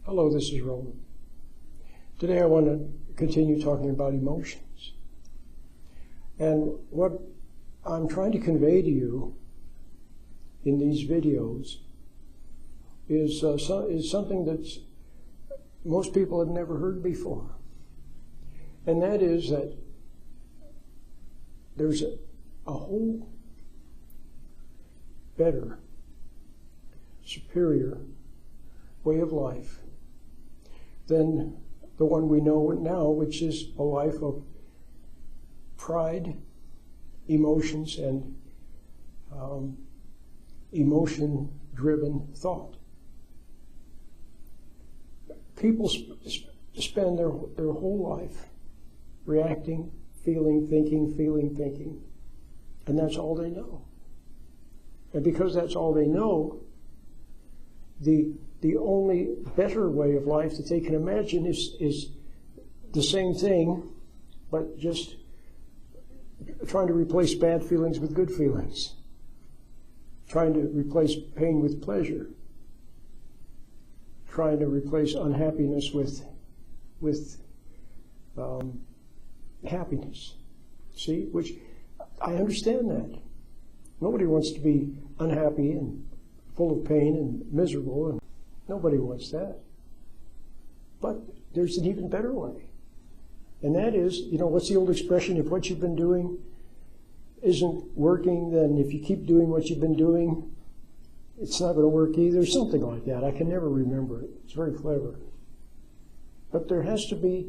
Hello, this is Roland. Today I want to continue talking about emotions. And what I'm trying to convey to you in these videos is something that most people have never heard before. And that is that there's a whole better, superior way of life than the one we know now, which is a life of pride, emotions, and emotion-driven thought. People spend their whole life reacting, feeling, thinking, and that's all they know. And because that's all they know, the only better way of life that they can imagine is the same thing, but just trying to replace bad feelings with good feelings, trying to replace pain with pleasure, trying to replace unhappiness with happiness. See, which I understand that. Nobody wants to be unhappy and full of pain and miserable, and nobody wants that. But there's an even better way. And that is, what's the old expression? If what you've been doing isn't working, then if you keep doing what you've been doing, it's not going to work either. Something like that. I can never remember it. It's very clever. But there has to be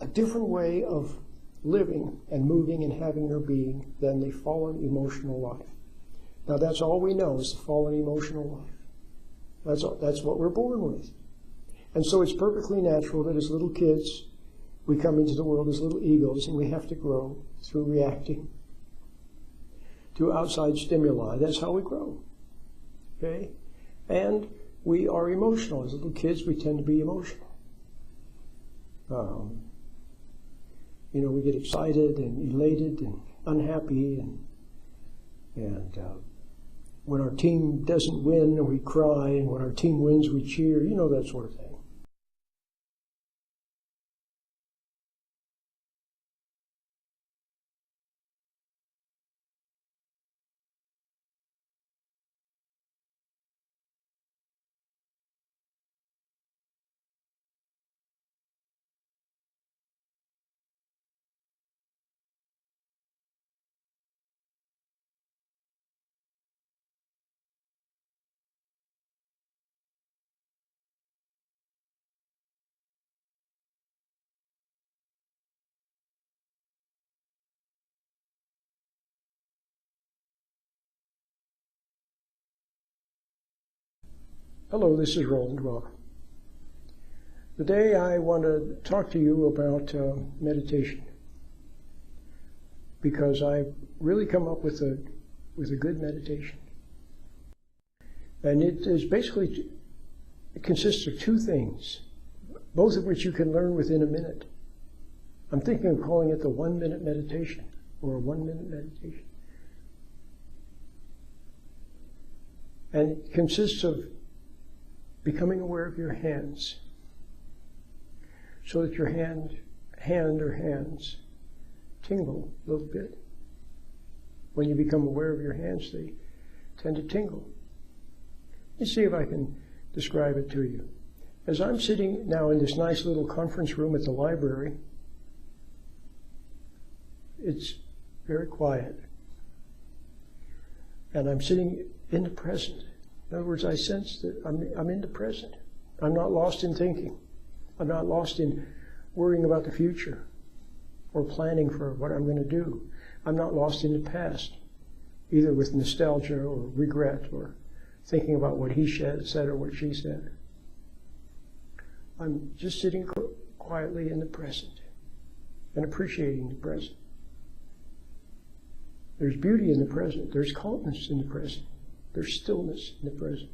a different way of living and moving and having your being than the fallen emotional life. Now that's all we know is the fallen emotional life. That's what we're born with. And so it's perfectly natural that as little kids, we come into the world as little egos, and we have to grow through reacting to outside stimuli. That's how we grow. Okay? And we are emotional. As little kids, we tend to be emotional. We get excited and elated and unhappy, and when our team doesn't win, we cry, and when our team wins, we cheer, that sort of thing. Hello, this is Roland. Welcome. Today I want to talk to you about meditation, because I've really come up with a good meditation. And it consists of two things, both of which you can learn within a minute. I'm thinking of calling it the 1-minute meditation, or a 1-minute meditation. And it consists of becoming aware of your hands, so that your hand or hands tingle a little bit. When you become aware of your hands, they tend to tingle. Let me see if I can describe it to you. As I'm sitting now in this nice little conference room at the library, it's very quiet, and I'm sitting in the present. In other words, I sense that I'm in the present. I'm not lost in thinking. I'm not lost in worrying about the future or planning for what I'm going to do. I'm not lost in the past, either with nostalgia or regret or thinking about what he said or what she said. I'm just sitting quietly in the present and appreciating the present. There's beauty in the present. There's calmness in the present. There's stillness in the present.